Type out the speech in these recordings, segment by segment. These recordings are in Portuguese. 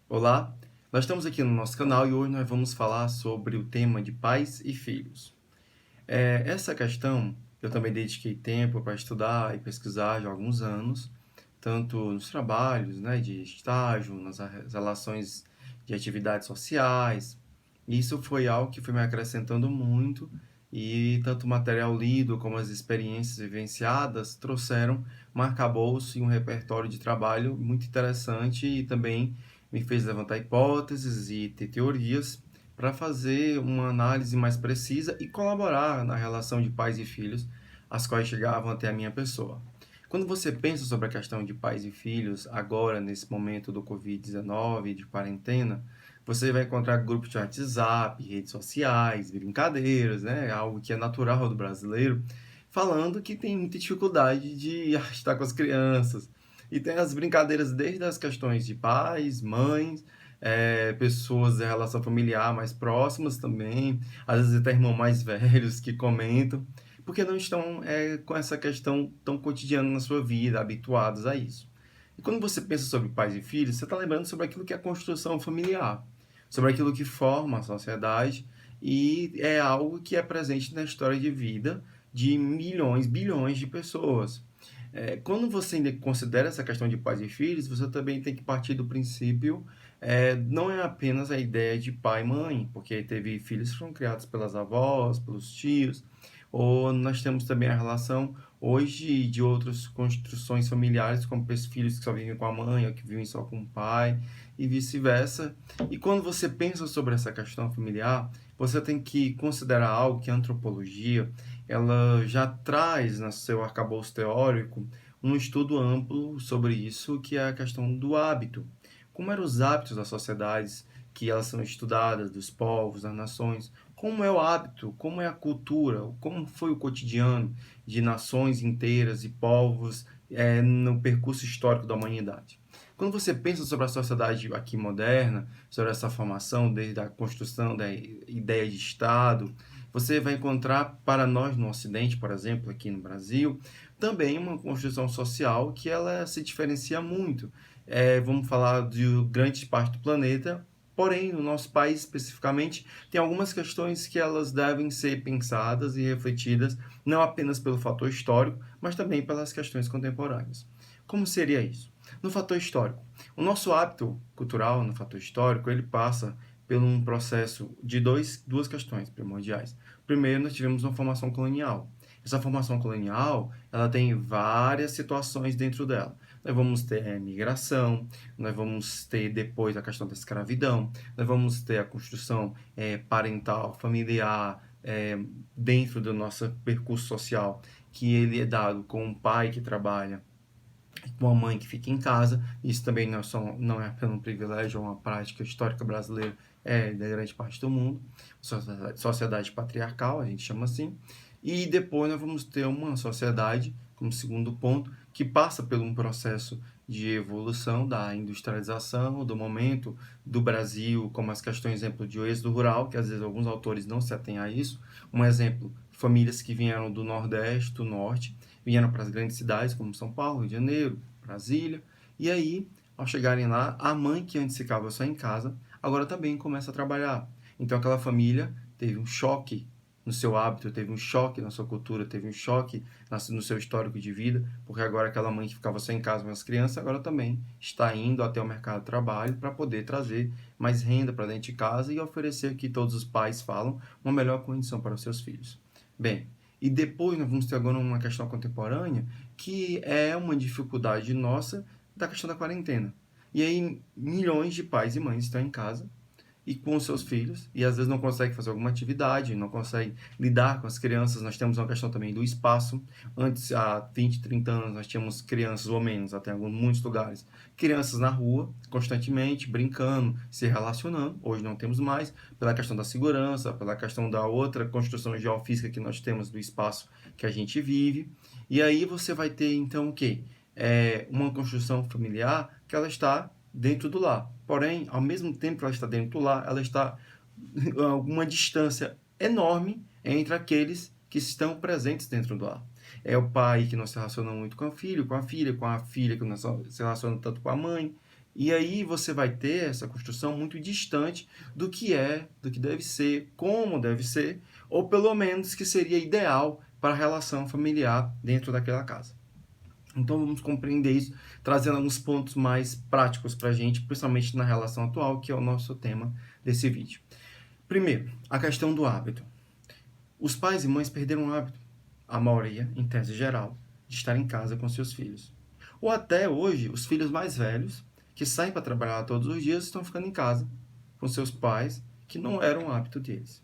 Olá, nós estamos aqui no nosso canal e hoje nós vamos falar sobre o tema de pais e filhos. Essa questão eu também dediquei tempo para estudar e pesquisar já há alguns anos, tanto nos trabalhos, né, de estágio, nas relações de atividades sociais. Isso foi algo que foi me acrescentando muito e tanto o material lido como as experiências vivenciadas trouxeram um arcabouço e um repertório de trabalho muito interessante e também me fez levantar hipóteses e ter teorias para fazer uma análise mais precisa e colaborar na relação de pais e filhos, as quais chegavam até a minha pessoa. Quando você pensa sobre a questão de pais e filhos, agora, nesse momento do Covid-19, de quarentena, você vai encontrar grupos de WhatsApp, redes sociais, brincadeiras, né? Algo que é natural do brasileiro, falando que tem muita dificuldade de estar com as crianças. E tem as brincadeiras desde as questões de pais, mães, pessoas da relação familiar mais próximas também, às vezes até irmãos mais velhos que comentam, porque não estão com essa questão tão cotidiana na sua vida, habituados a isso. E quando você pensa sobre pais e filhos, você está lembrando sobre aquilo que é a construção familiar, sobre aquilo que forma a sociedade e é algo que é presente na história de vida de milhões, bilhões de pessoas. Quando você ainda considera essa questão de pais e filhos, você também tem que partir do princípio, não é apenas a ideia de pai e mãe, porque teve filhos que foram criados pelas avós, pelos tios, ou nós temos também a relação hoje de outras construções familiares, como filhos que só vivem com a mãe ou que vivem só com o pai, e vice-versa. E quando você pensa sobre essa questão familiar, você tem que considerar algo que a antropologia ela já traz no seu arcabouço teórico um estudo amplo sobre isso, que é a questão do hábito. Como eram os hábitos das sociedades que elas são estudadas, dos povos, das nações, como é o hábito, como é a cultura, como foi o cotidiano de nações inteiras e povos no percurso histórico da humanidade. Quando você pensa sobre a sociedade aqui moderna, sobre essa formação, desde a construção da ideia de Estado, você vai encontrar para nós no Ocidente, por exemplo, aqui no Brasil, também uma construção social que ela se diferencia muito. Vamos falar de grande parte do planeta, porém, no nosso país especificamente, tem algumas questões que elas devem ser pensadas e refletidas, não apenas pelo fator histórico, mas também pelas questões contemporâneas. Como seria isso? No fator histórico, o nosso hábito cultural no fator histórico, ele passa por um processo de duas questões primordiais. Primeiro, nós tivemos uma formação colonial. Essa formação colonial, ela tem várias situações dentro dela. Nós vamos ter a migração, nós vamos ter depois a questão da escravidão, nós vamos ter a construção parental, familiar, dentro do nosso percurso social, que ele é dado com um pai que trabalha, com uma mãe que fica em casa. Isso também não é apenas um privilégio, é uma prática histórica brasileira, da grande parte do mundo. Sociedade patriarcal, a gente chama assim. E depois nós vamos ter uma sociedade, como segundo ponto, que passa por um processo de evolução da industrialização, do momento do Brasil, como as questões, exemplo, de êxodo rural, que às vezes alguns autores não se atêm a isso. Um exemplo, famílias que vieram do Nordeste, do Norte, vieram para as grandes cidades como São Paulo, Rio de Janeiro, Brasília, e aí, ao chegarem lá, a mãe que antes ficava só em casa, agora também começa a trabalhar. Então aquela família teve um choque no seu hábito, teve um choque na sua cultura, teve um choque no seu histórico de vida, porque agora aquela mãe que ficava só em casa com as crianças, agora também está indo até o mercado de trabalho para poder trazer mais renda para dentro de casa e oferecer o que todos os pais falam, uma melhor condição para os seus filhos. Bem, e depois nós vamos ter agora uma questão contemporânea, que é uma dificuldade nossa da questão da quarentena. E aí milhões de pais e mães estão em casa e com os seus filhos, e às vezes não consegue fazer alguma atividade, não consegue lidar com as crianças. Nós temos uma questão também do espaço. Antes, há 20, 30 anos, nós tínhamos crianças, ou menos, até em muitos lugares, crianças na rua, constantemente, brincando, se relacionando. Hoje não temos mais, pela questão da segurança, pela questão da outra construção geofísica que nós temos do espaço que a gente vive. E aí você vai ter, então, o quê? Uma construção familiar que ela está dentro do lar. Porém, ao mesmo tempo que ela está dentro do lar, ela está a uma distância enorme entre aqueles que estão presentes dentro do lar. É o pai que não se relaciona muito com o filho, com a filha que não se relaciona tanto com a mãe, E aí você vai ter essa construção muito distante do que é, do que deve ser, como deve ser, ou pelo menos que seria ideal para a relação familiar dentro daquela casa. Então vamos compreender isso, trazendo alguns pontos mais práticos para a gente, principalmente na relação atual, que é o nosso tema desse vídeo. Primeiro, a questão do hábito. Os pais e mães perderam o hábito, a maioria, em tese geral, de estar em casa com seus filhos. Ou até hoje, os filhos mais velhos, que saem para trabalhar todos os dias, estão ficando em casa com seus pais, que não era um hábito deles.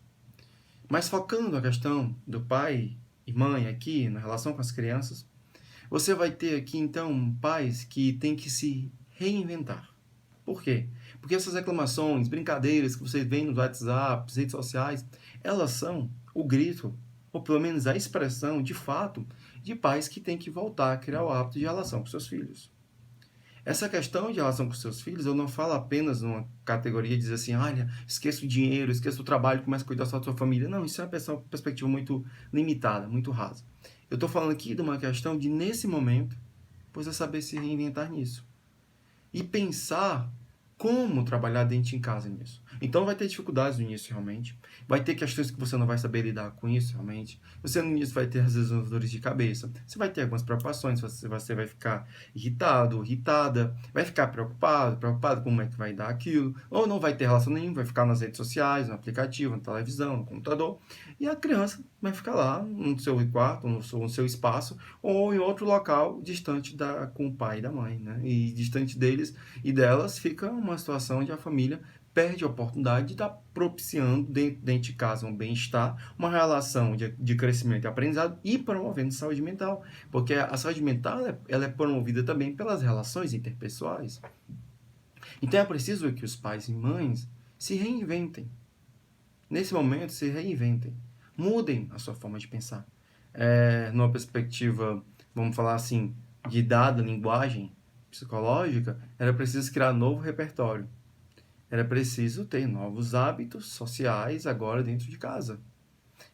Mas focando a questão do pai e mãe aqui, na relação com as crianças, você vai ter aqui, então, pais que têm que se reinventar. Por quê? Porque essas reclamações, brincadeiras que vocês veem nos WhatsApp, redes sociais, elas são o grito, ou pelo menos a expressão, de fato, de pais que têm que voltar a criar o hábito de relação com seus filhos. Essa questão de relação com seus filhos, eu não falo apenas numa categoria de dizer assim, olha, esqueça o dinheiro, esqueça o trabalho, comece a cuidar só da sua família. Não, isso é uma perspectiva muito limitada, muito rasa. Eu estou falando aqui de uma questão de, nesse momento, você saber se reinventar nisso. E pensar como trabalhar dentro de casa nisso. Então vai ter dificuldades no início, realmente. Vai ter questões que você não vai saber lidar com isso, realmente. Você no início vai ter, às vezes, dores de cabeça. Você vai ter algumas preocupações. Você vai ficar irritado, irritada. Vai ficar preocupado como é que vai dar aquilo. Ou não vai ter relação nenhuma. Vai ficar nas redes sociais, no aplicativo, na televisão, no computador. E a criança vai ficar lá no seu quarto, no seu espaço, ou em outro local distante com o pai e da mãe, né? E distante deles e delas fica uma situação onde a família perde a oportunidade de estar propiciando dentro de casa um bem-estar, uma relação de crescimento e aprendizado e promovendo saúde mental, porque a saúde mental ela é promovida também pelas relações interpessoais. Então é preciso que os pais e mães se reinventem. Nesse momento, se reinventem. Mudem a sua forma de pensar. Numa perspectiva, vamos falar assim, de dada linguagem psicológica, era preciso criar novo repertório. Era preciso ter novos hábitos sociais agora dentro de casa.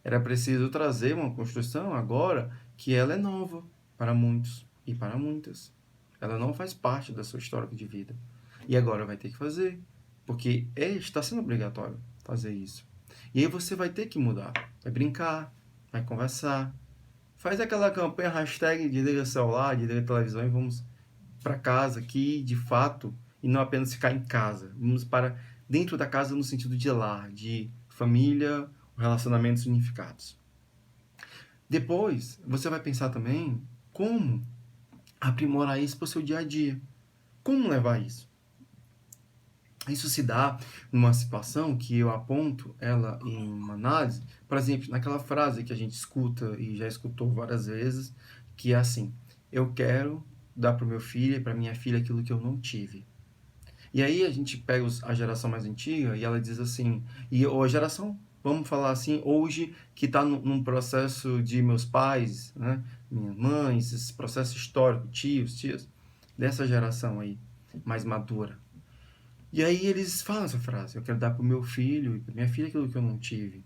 Era preciso trazer uma construção agora que ela é nova para muitos e para muitas. Ela não faz parte da sua história de vida. E agora vai ter que fazer, porque está sendo obrigatório fazer isso. E aí você vai ter que mudar. Vai brincar, vai conversar. Faz aquela campanha hashtag desliga celular, desliga televisão e vamos para casa aqui, de fato, e não apenas ficar em casa. Vamos para dentro da casa no sentido de lar, de família, relacionamentos unificados. Depois, você vai pensar também como aprimorar isso para o seu dia a dia. Como levar isso? Isso se dá numa situação que eu aponto ela em uma análise, por exemplo, naquela frase que a gente escuta e já escutou várias vezes, que é assim, eu quero dar para o meu filho e para minha filha aquilo que eu não tive. E aí a gente pega a geração mais antiga e ela diz assim, ou a geração, vamos falar assim, hoje, que está num processo de meus pais, né, minhas mães, esse processo histórico, tios, dessa geração aí, mais madura. E aí eles falam essa frase, eu quero dar para o meu filho e para minha filha aquilo que eu não tive.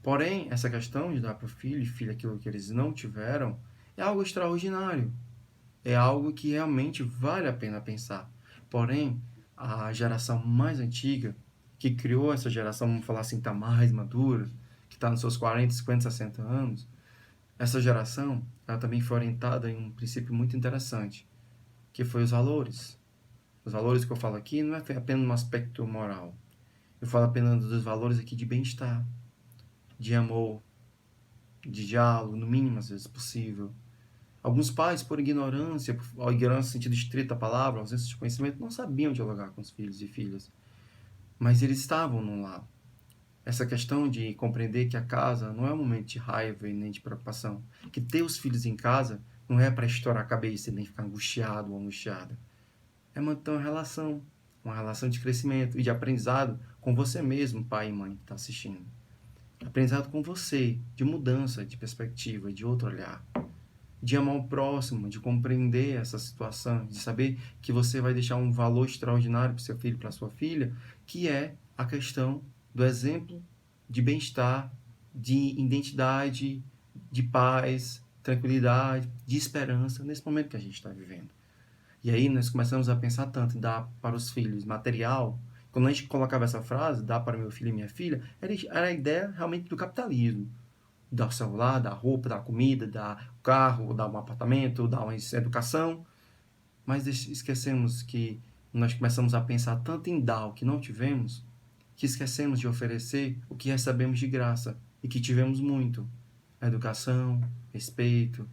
Porém, essa questão de dar para o filho e filha aquilo que eles não tiveram é algo extraordinário. É algo que realmente vale a pena pensar. Porém, a geração mais antiga, que criou essa geração, vamos falar assim, está mais madura, que está nos seus 40, 50, 60 anos, essa geração ela também foi orientada em um princípio muito interessante, que foi os valores. Os valores que eu falo aqui não é apenas no aspecto moral. Eu falo apenas dos valores aqui de bem-estar, de amor, de diálogo, no mínimo às vezes possível. Alguns pais, por ignorância, ignorância no sentido estrito da palavra, ausência de conhecimento, não sabiam dialogar com os filhos e filhas. Mas eles estavam num lar. Essa questão de compreender que a casa não é um momento de raiva e nem de preocupação. Que ter os filhos em casa não é para estourar a cabeça e nem ficar angustiado ou angustiada. É manter uma relação de crescimento e de aprendizado com você mesmo, pai e mãe que está assistindo. Aprendizado com você, de mudança de perspectiva, de outro olhar. De amar o próximo, de compreender essa situação, de saber que você vai deixar um valor extraordinário para o seu filho, para a sua filha, que é a questão do exemplo de bem-estar, de identidade, de paz, tranquilidade, de esperança nesse momento que a gente está vivendo. E aí nós começamos a pensar tanto em dar para os filhos material. Quando a gente colocava essa frase, dar para meu filho e minha filha, era a ideia realmente do capitalismo. Dar o celular, dar roupa, dar comida, dar carro, dar um apartamento, dar uma educação. Mas esquecemos que nós começamos a pensar tanto em dar o que não tivemos, que esquecemos de oferecer o que recebemos de graça e que tivemos muito. A educação, respeito,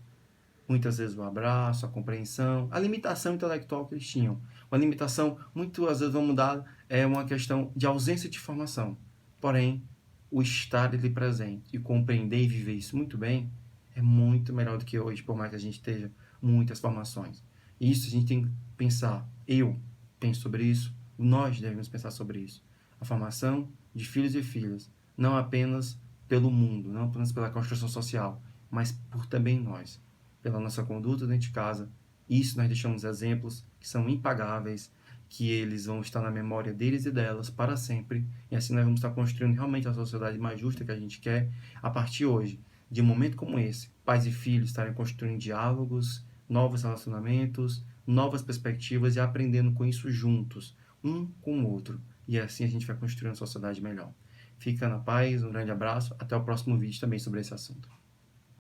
muitas vezes o abraço, a compreensão, a limitação intelectual que eles tinham. Uma limitação, muitas vezes vamos dar, é uma questão de ausência de formação. Porém, o estar ali presente e compreender e viver isso muito bem é muito melhor do que hoje, por mais que a gente esteja muitas formações. E isso a gente tem que pensar. Eu penso sobre isso, nós devemos pensar sobre isso. A formação de filhos e filhas, não apenas pelo mundo, não apenas pela construção social, mas por também nós, pela nossa conduta dentro de casa. Isso nós deixamos exemplos que são impagáveis, que eles vão estar na memória deles e delas para sempre. E assim nós vamos estar construindo realmente a sociedade mais justa que a gente quer a partir hoje. De um momento como esse, pais e filhos estarem construindo diálogos, novos relacionamentos, novas perspectivas e aprendendo com isso juntos, um com o outro. E assim a gente vai construindo uma sociedade melhor. Fica na paz, um grande abraço, até o próximo vídeo também sobre esse assunto.